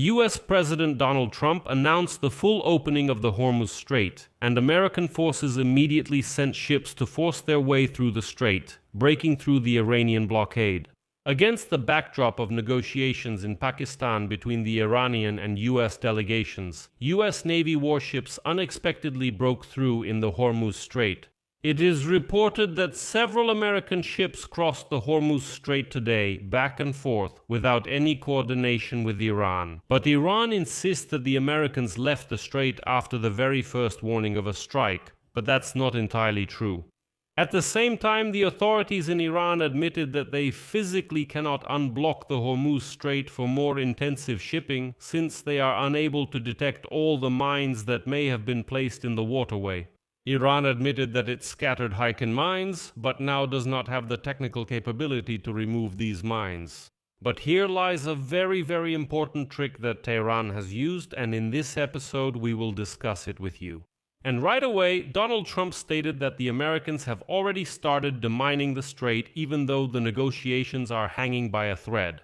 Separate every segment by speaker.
Speaker 1: US President Donald Trump announced the full opening of the Hormuz Strait, and American forces immediately sent ships to force their way through the strait, breaking through the Iranian blockade. Against the backdrop of negotiations in Pakistan between the Iranian and US delegations, US Navy warships unexpectedly broke through in the Hormuz Strait. It is reported that several American ships crossed the Hormuz Strait today, back and forth, without any coordination with Iran. But Iran insists that the Americans left the strait after the very first warning of a strike, but that's not entirely true. At the same time, the authorities in Iran admitted that they physically cannot unblock the Hormuz Strait for more intensive shipping, since they are unable to detect all the mines that may have been placed in the waterway. Iran admitted that it scattered Heiken mines, but now does not have the technical capability to remove these mines. But here lies a very important trick that Tehran has used, and in this episode we will discuss it with you. And right away, Donald Trump stated that the Americans have already started demining the strait, even though the negotiations are hanging by a thread.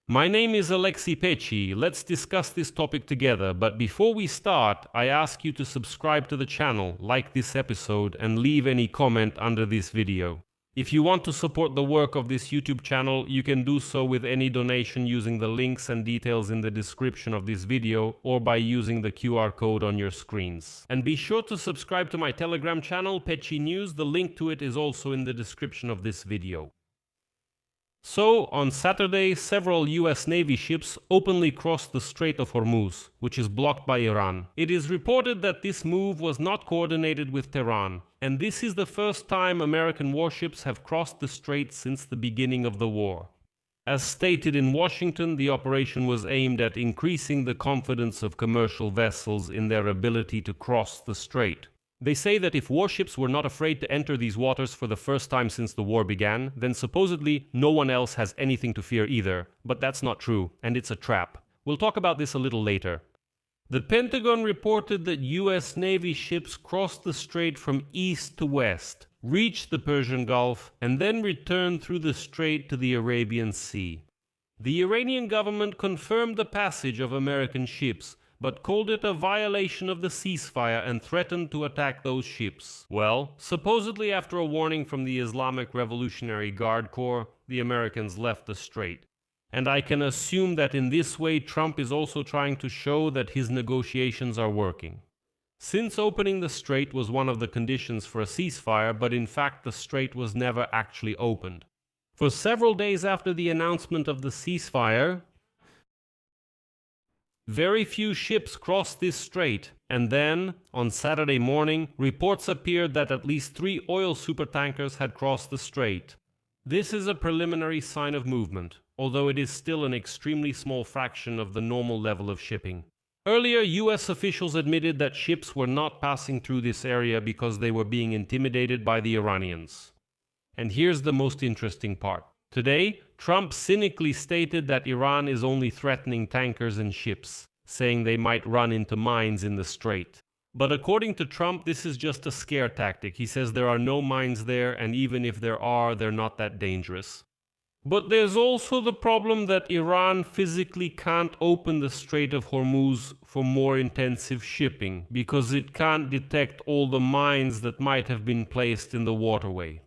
Speaker 1: My name is Alexei Pechi. Let's discuss this topic together, but before we start, I ask you to subscribe to the channel, like this episode, and leave any comment under this video. If you want to support the work of this YouTube channel, you can do so with any donation using the links and details in the description of this video, or by using the QR code on your screens. And be sure to subscribe to my Telegram channel, Pechi News. The link to it is also in the description of this video. So, on Saturday, several US Navy ships openly crossed the Strait of Hormuz, which is blocked by Iran. It is reported that this move was not coordinated with Tehran, and this is the first time American warships have crossed the strait since the beginning of the war. As stated in Washington, the operation was aimed at increasing the confidence of commercial vessels in their ability to cross the strait. They say that if warships were not afraid to enter these waters for the first time since the war began, then supposedly no one else has anything to fear either. But that's not true, and it's a trap. We'll talk about this a little later. The Pentagon reported that US Navy ships crossed the strait from east to west, reached the Persian Gulf, and then returned through the strait to the Arabian Sea. The Iranian government confirmed the passage of American ships, but called it a violation of the ceasefire and threatened to attack those ships. Well, supposedly after a warning from the Islamic Revolutionary Guard Corps, the Americans left the strait. And I can assume that in this way Trump is also trying to show that his negotiations are working. Since opening the strait was one of the conditions for a ceasefire, but in fact the strait was never actually opened. For several days after the announcement of the ceasefire, very few ships crossed this strait, and then, on Saturday morning, reports appeared that at least 3 oil supertankers had crossed the strait. This is a preliminary sign of movement, although it is still an extremely small fraction of the normal level of shipping. Earlier, US officials admitted that ships were not passing through this area because they were being intimidated by the Iranians. And here's the most interesting part. Today, Trump cynically stated that Iran is only threatening tankers and ships, saying they might run into mines in the strait. But according to Trump, this is just a scare tactic. He says there are no mines there, and even if there are, they're not that dangerous. But there's also the problem that Iran physically can't open the Strait of Hormuz for more intensive shipping, because it can't detect all the mines that might have been placed in the waterway.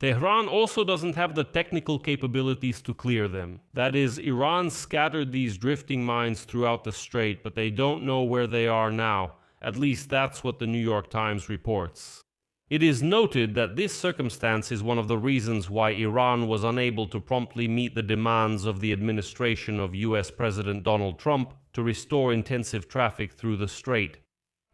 Speaker 1: Tehran also doesn't have the technical capabilities to clear them. That is, Iran scattered these drifting mines throughout the strait, but they don't know where they are now. At least that's what the New York Times reports. It is noted that this circumstance is one of the reasons why Iran was unable to promptly meet the demands of the administration of US President Donald Trump to restore intensive traffic through the strait.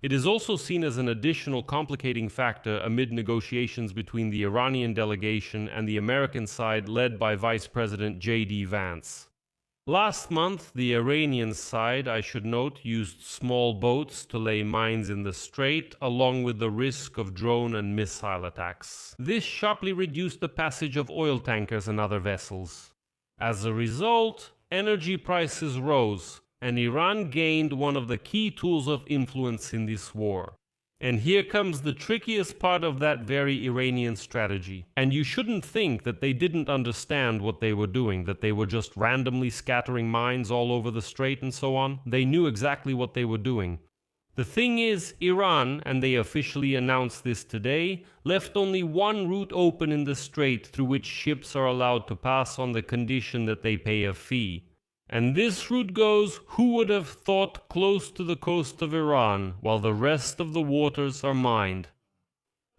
Speaker 1: It is also seen as an additional complicating factor amid negotiations between the Iranian delegation and the American side led by Vice President J.D. Vance. Last month, the Iranian side, I should note, used small boats to lay mines in the strait, along with the risk of drone and missile attacks. This sharply reduced the passage of oil tankers and other vessels. As a result, energy prices rose, and Iran gained one of the key tools of influence in this war. And here comes the trickiest part of that very Iranian strategy. And you shouldn't think that they didn't understand what they were doing, that they were just randomly scattering mines all over the strait and so on. They knew exactly what they were doing. The thing is, Iran, and they officially announced this today, left only one route open in the strait through which ships are allowed to pass on the condition that they pay a fee. And this route goes, who would have thought, close to the coast of Iran, while the rest of the waters are mined.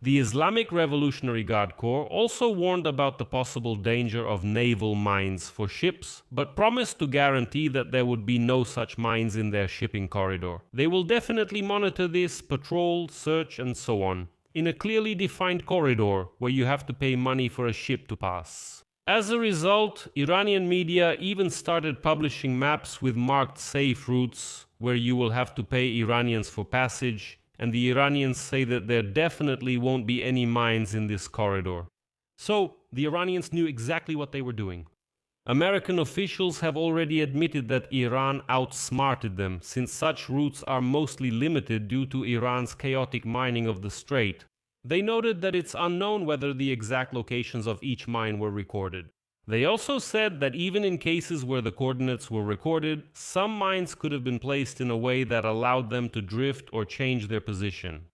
Speaker 1: The Islamic Revolutionary Guard Corps also warned about the possible danger of naval mines for ships, but promised to guarantee that there would be no such mines in their shipping corridor. They will definitely monitor this, patrol, search, and so on, in a clearly defined corridor where you have to pay money for a ship to pass. As a result, Iranian media even started publishing maps with marked safe routes where you will have to pay Iranians for passage, and the Iranians say that there definitely won't be any mines in this corridor. So, the Iranians knew exactly what they were doing. American officials have already admitted that Iran outsmarted them, since such routes are mostly limited due to Iran's chaotic mining of the strait. They noted that it's unknown whether the exact locations of each mine were recorded. They also said that even in cases where the coordinates were recorded, some mines could have been placed in a way that allowed them to drift or change their position.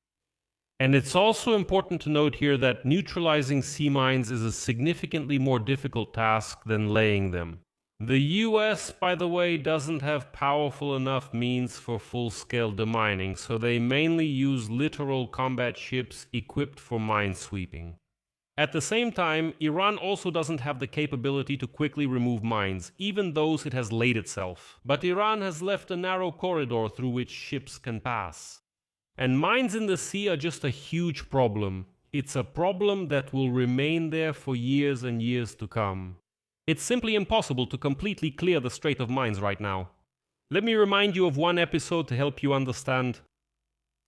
Speaker 1: And it's also important to note here that neutralizing sea mines is a significantly more difficult task than laying them. The US, by the way, doesn't have powerful enough means for full-scale demining, so they mainly use littoral combat ships equipped for minesweeping. At the same time, Iran also doesn't have the capability to quickly remove mines, even those it has laid itself. But Iran has left a narrow corridor through which ships can pass. And mines in the sea are just a huge problem. It's a problem that will remain there for years and years to come. It's simply impossible to completely clear the Strait of Mines right now. Let me remind you of one episode to help you understand.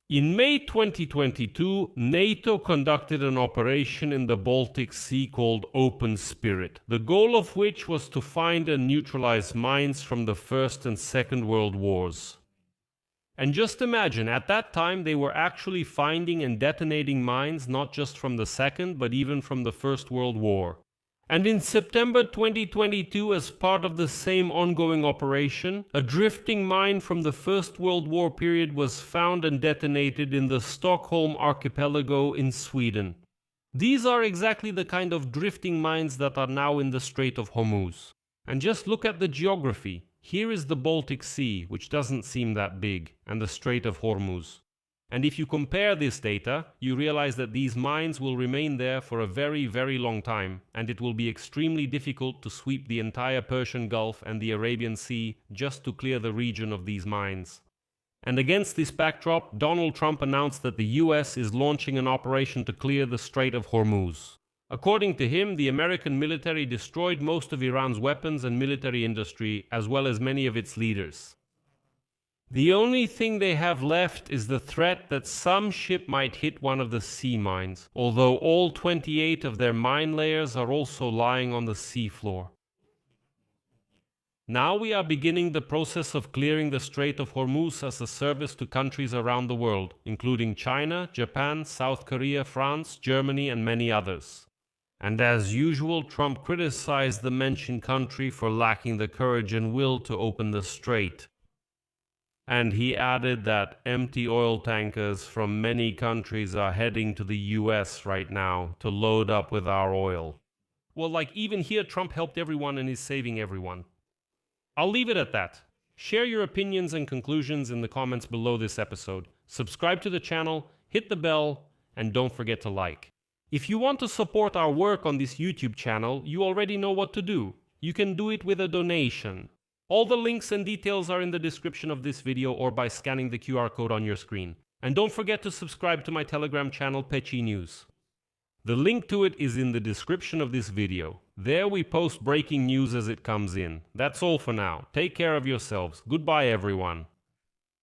Speaker 1: In May 2022, NATO conducted an operation in the Baltic Sea called Open Spirit, the goal of which was to find and neutralize mines from the First and Second World Wars. And just imagine, at that time they were actually finding and detonating mines not just from the Second, but even from the First World War. And in September 2022, as part of the same ongoing operation, a drifting mine from the First World War period was found and detonated in the Stockholm archipelago in Sweden. These are exactly the kind of drifting mines that are now in the Strait of Hormuz. And just look at the geography. Here is the Baltic Sea, which doesn't seem that big, and the Strait of Hormuz. And if you compare this data, you realize that these mines will remain there for a very, very long time, and it will be extremely difficult to sweep the entire Persian Gulf and the Arabian Sea just to clear the region of these mines. And against this backdrop, Donald Trump announced that the US is launching an operation to clear the Strait of Hormuz. According to him, the American military destroyed most of Iran's weapons and military industry, as well as many of its leaders. The only thing they have left is the threat that some ship might hit one of the sea mines, although all 28 of their mine layers are also lying on the seafloor. Now we are beginning the process of clearing the Strait of Hormuz as a service to countries around the world, including China, Japan, South Korea, France, Germany, and many others. And as usual, Trump criticized the mentioned country for lacking the courage and will to open the strait. And he added that empty oil tankers from many countries are heading to the US right now to load up with our oil. Well, like even here, Trump helped everyone and is saving everyone. I'll leave it at that. Share your opinions and conclusions in the comments below this episode. Subscribe to the channel, hit the bell, and don't forget to like. If you want to support our work on this YouTube channel, you already know what to do. You can do it with a donation. All the links and details are in the description of this video or by scanning the QR code on your screen. And don't forget to subscribe to my Telegram channel, Pechi News. The link to it is in the description of this video. There we post breaking news as it comes in. That's all for now. Take care of yourselves. Goodbye, everyone.